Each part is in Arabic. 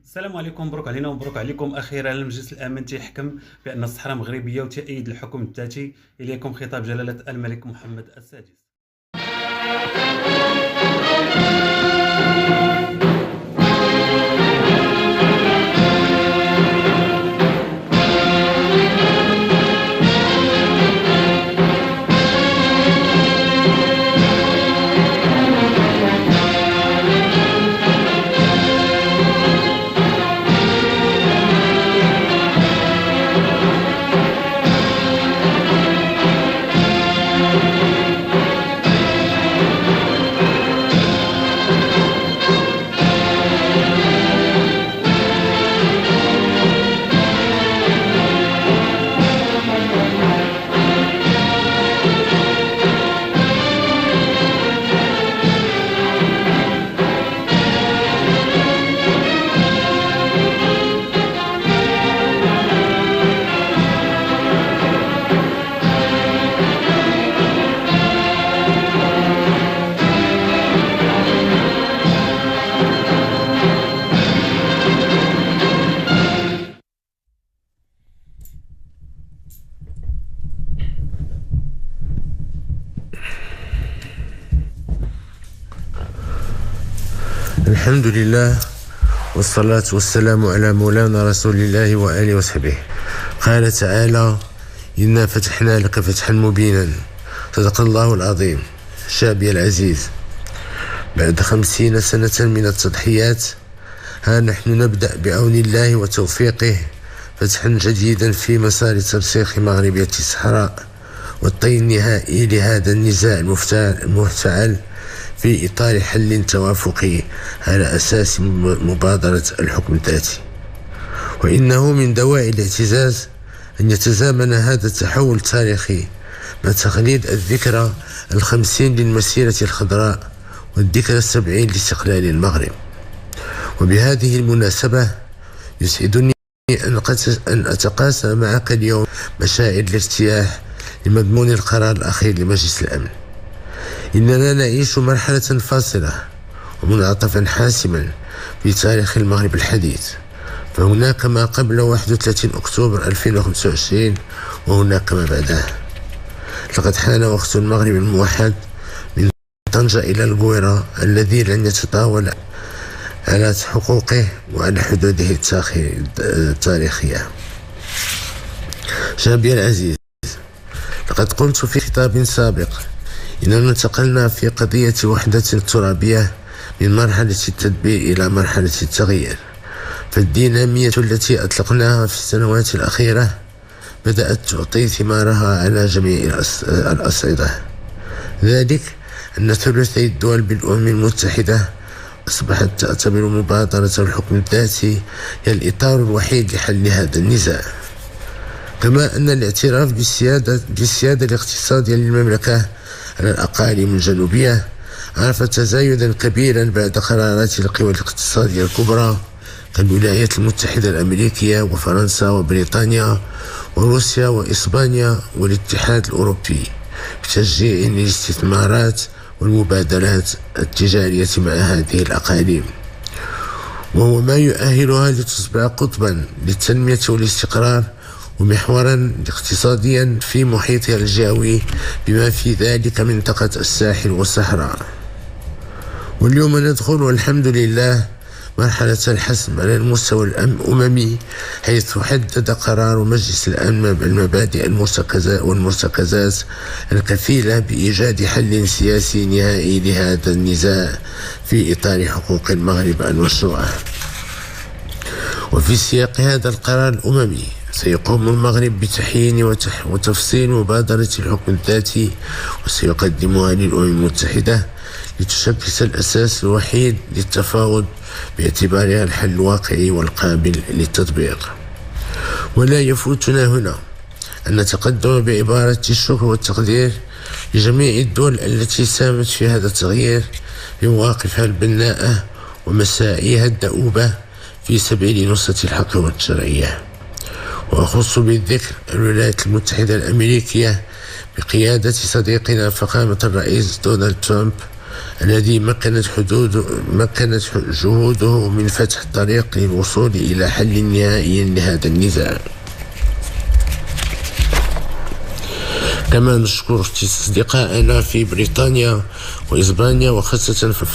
السلام عليكم، مبروك علينا ومبروك عليكم. اخيرا المجلس الامن تيحكم بان الصحراء مغربيه وتأيد الحكم الذاتي. اليكم خطاب جلاله الملك محمد السادس. الحمد لله والصلاة والسلام على مولانا رسول الله وآله وصحبه. قال تعالى: إنا فتحنا لك فتحا مبينا. صدق الله العظيم. شعبي العزيز، بعد 50 سنة من التضحيات ها نحن نبدأ بعون الله وتوفيقه فتحا جديدا في مسار ترسيخ مغربية الصحراء والطي النهائي لهذا النزاع المفتعل في إطار حل توافقي على أساس مبادرة الحكم الذاتي. وإنه من دواعي الاعتزاز أن يتزامن هذا التحول التاريخي مع تقليد الذكرى 50 للمسيرة الخضراء والذكرى 70 لاستقلال المغرب. وبهذه المناسبة يسعدني أن أتقاسم معك اليوم مشاعر الارتياح لمضمون القرار الأخير لمجلس الأمن. إننا نعيش مرحلة فاصلة ومنعطفا حاسما في تاريخ المغرب الحديث، فهناك ما قبل 31 أكتوبر 2025 وهناك ما بعده. لقد حان وقت المغرب الموحد من طنجة إلى البويرة الذي لن يتطاول على حقوقه وعلى حدوده التاريخية. شعبي العزيز، لقد قلت في خطاب سابق إننا انتقلنا في قضية وحدة ترابية من مرحلة التدبير إلى مرحلة التغيير، فالدينامية التي أطلقناها في السنوات الأخيرة بدأت تعطي ثمارها على جميع الأصعدة. ذلك أن ثلثي الدول بالأمم المتحدة أصبحت تعتبر مبادرة الحكم الذاتي هي الإطار الوحيد لحل هذا النزاع، كما أن الاعتراف بالسيادة الاقتصادية للمملكة على الأقاليم الجنوبية عرف تزايدا كبيرا بعد قرارات القوى الاقتصادية الكبرى كالولايات المتحدة الأمريكية وفرنسا وبريطانيا وروسيا وإسبانيا والاتحاد الأوروبي بتشجيع الاستثمارات والمبادلات التجارية مع هذه الأقاليم، وهو ما يؤهلها لتصبح قطبا للتنمية والاستقرار ومحورا اقتصاديا في محيطها الجوي بما في ذلك منطقة الساحل والصحراء. واليوم ندخل والحمد لله مرحلة الحسم على المستوى الأممي، حيث حدد قرار مجلس الأمن المبادئ والمرتكزات الكفيلة بإيجاد حل سياسي نهائي لهذا النزاع في إطار حقوق المغرب المشروعة. وفي سياق هذا القرار الأممي سيقوم المغرب بتحيين وتفصيل مبادرة الحكم الذاتي وسيقدمها للأمم المتحدة لتشكل الأساس الوحيد للتفاوض باعتبارها الحل الواقعي والقابل للتطبيق. ولا يفوتنا هنا أن نتقدم بعبارة الشكر والتقدير لجميع الدول التي ساهمت في هذا التغيير بمواقفها البناءة ومساعيها الدؤوبة في سبيل نصرة الحق والشرعية. وأخص بالذكر الولايات المتحدة الأمريكية بقيادة صديقنا فخامة الرئيس دونالد ترامب الذي مكنت جهوده من فتح الطريق للوصول إلى حل نهائي لهذا النزاع. كما نشكر أصدقائنا في بريطانيا وإسبانيا وخاصة في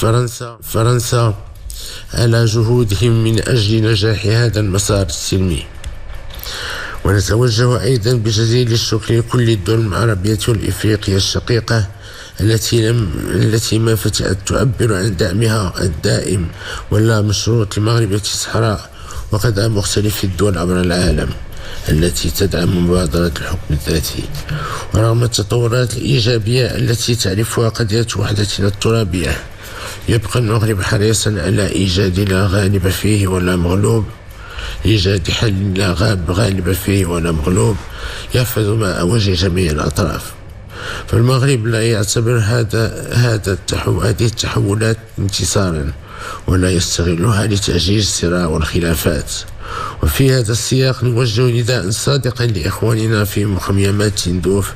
فرنسا على جهودهم من أجل نجاح هذا المسار السلمي. ونتوجه أيضا بجزيل الشكر لكل الدول العربية والإفريقية الشقيقة التي ما فتأت تعبر عن دعمها الدائم ولا مشروط لمغربية الصحراء وقضاء مختلف الدول عبر العالم التي تدعم مبادرة الحكم الذاتي. ورغم التطورات الإيجابية التي تعرفها قضية وحدتنا الترابية، يبقى المغرب حريصا على إيجاد لا غالب فيه ولا مغلوب، إيجاد حل لا غالب فيه ولا مغلوب يحفظ ماء وجه جميع الأطراف. فالمغرب لا يعتبر هذه التحولات انتصارا ولا يستغلها لتأجيج الصراع والخلافات. وفي هذا السياق نوجه نداء صادقا لإخواننا في مخيمات تندوف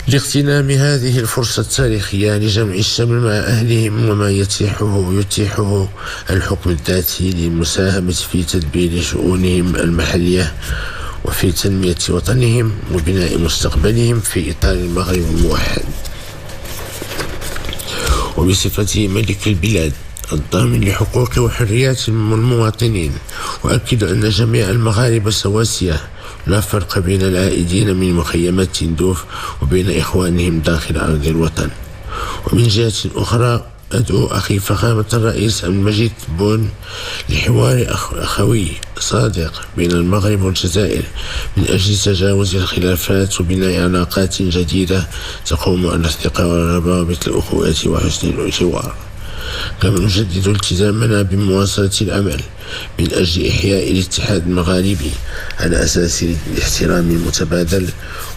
لاغتنام هذه الفرصة التاريخية لجمع الشمل مع أهلهم وما يتيحه الحكم الذاتي للمساهمة في تدبير شؤونهم المحلية وفي تنمية وطنهم وبناء مستقبلهم في إطار المغرب الموحد. وبصفته ملك البلاد الضامن لحقوق وحريات المواطنين، وأكد أن جميع المغاربة سواسية لا فرق بين العائدين من مخيمات تندوف وبين إخوانهم داخل أرض الوطن. ومن جهة أخرى أدعو أخي فخامة الرئيس عبد المجيد تبون لحوار أخوي صادق بين المغرب والجزائر من أجل تجاوز الخلافات وبناء علاقات جديدة تقوم على الثقة والروابط الأخوة وحسن الجوار. كما نجدد التزامنا بمواصلة العمل من أجل إحياء الاتحاد المغاربي على أساس الاحترام المتبادل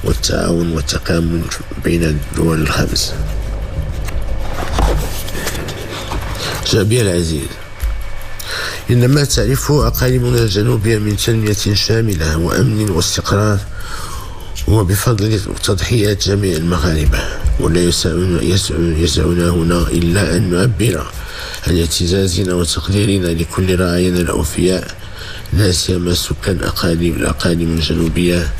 والتعاون والتكامل بين الدول الخمس. شعبي العزيز، إن ما تعرفه أقاليمنا الجنوبية من تنمية شاملة وأمن واستقرار هو بفضل تضحيات جميع المغاربة، ولا يسعنا هنا إلا أن نعبر عن اعتزازنا وتقديرنا لكل رعايانا الأوفياء، لا سيما سكان الأقاليم الجنوبية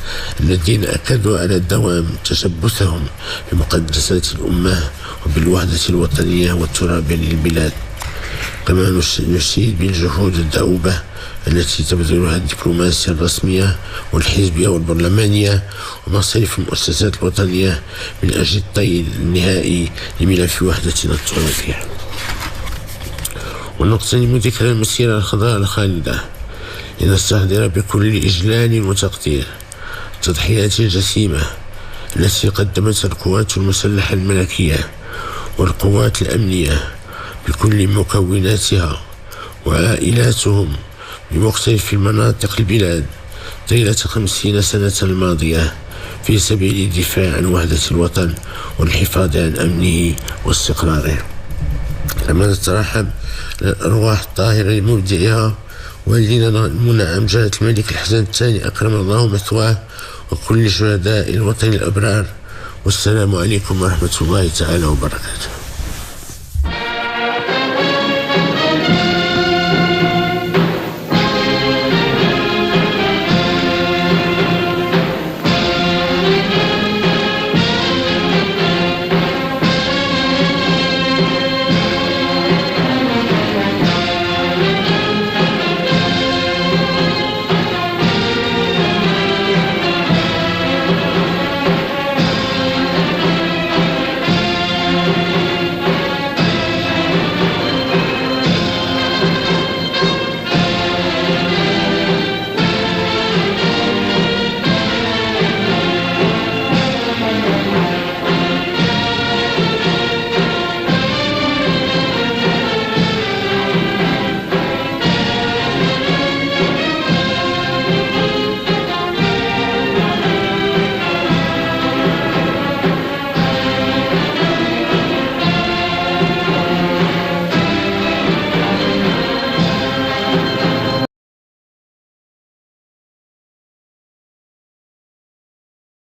الذين أكدوا على دوام تشبثهم بمقدسات الأمة وبالوحدة الوطنية والترابية للبلاد. كما نشيد بالجهود الدؤوبة التي تبذلها الدبلوماسية الرسمية والحزبية والبرلمانية ومصارف المؤسسات الوطنية من أجل الطي النهائي لملف وحدتنا الترابية. ونغتنم ذكرى المسيرة الخضراء الخالدة لنستحضر بكل إجلال وتقدير التضحيات الجسيمة التي قدمتها القوات المسلحة الملكية والقوات الأمنية بكل مكوناتها وعائلاتهم بمختلف مناطق البلاد طيلة 50 سنة الماضية في سبيل الدفاع عن وحدة الوطن والحفاظ عن أمنه واستقراره. كما نترحم الأرواح الطاهرة لمبدئها والدينا المنعم جلالة الملك الحسن الثاني أكرم الله مثواه وكل شهداء الوطن الأبرار. والسلام عليكم ورحمة الله تعالى وبركاته.